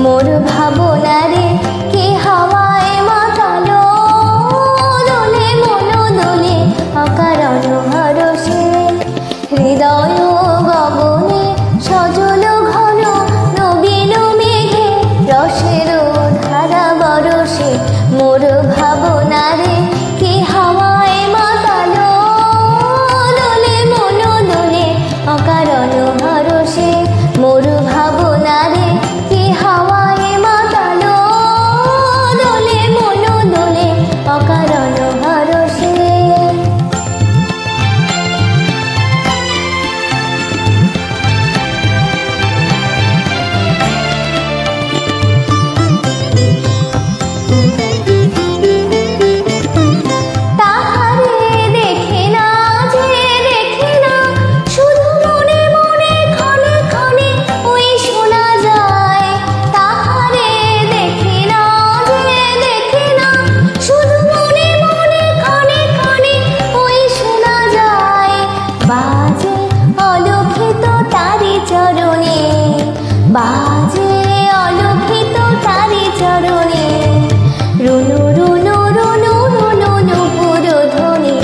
মোর ভাবনারে কি হাওয়ায় মাতালো, দোলে মন দোলে অকারণ হরষে। হৃদয় গগনে সজল ঘন নবীন মেঘে রসের ধারা বরষে। মোর ভাবনারে কি হাওয়ায় মাতালো, দোলে মন দোলে অকারণ হরষে। মোর ভাবনারে কি হাওয়ায় মাতালো, দোলে মন দোলে অকারণ হরষে। বাজে অলক্ষিত তারি চরণে, রুনু রুনু রুনু রুনু নুপুর ধ্বনি।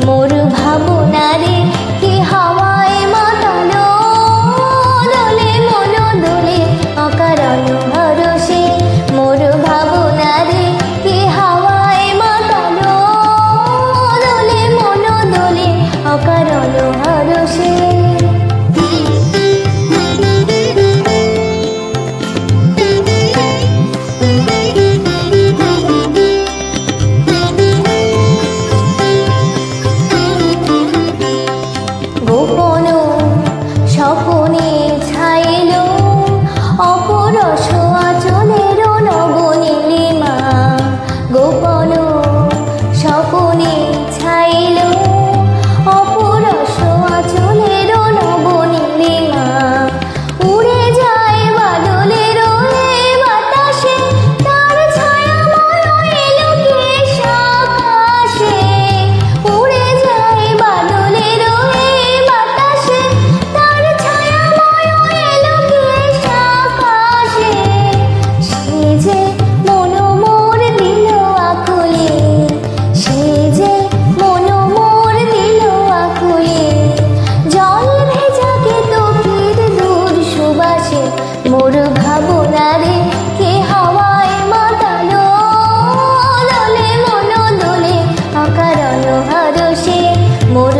মোর ভাবনারে কি হাওয়ায় মাতালো, দোলে মন দোলে অকারণ হরষে। মোর ভাবনারে কি হাওয়ায় মাতালো, দোলে মন দোলে অকারণ হরষে। গোপন স্বপনে ছাইল অপরস আচলের নবনীলিমা। গোপন স্বপনে ছাইল অপরস আচলের নবনীলিমা। উড়ে যায় বাদলের বাতাসে, তার ছায়াময় এলো কেশ আকাশে। উড়ে যায় বাদলের বাতাসে, তার ছায়াময় এলো কেশ আকাশে। সে যে মন মোর দিল আকুলে, সে যে মন মোর দিল আকুলে। জল ভেজা কেতকীর দূর সুবাসে। মোর ভাবনারে কে হাওয়ায় মাতালো, দোলে মন দোলে অকারণ হরষে। মোর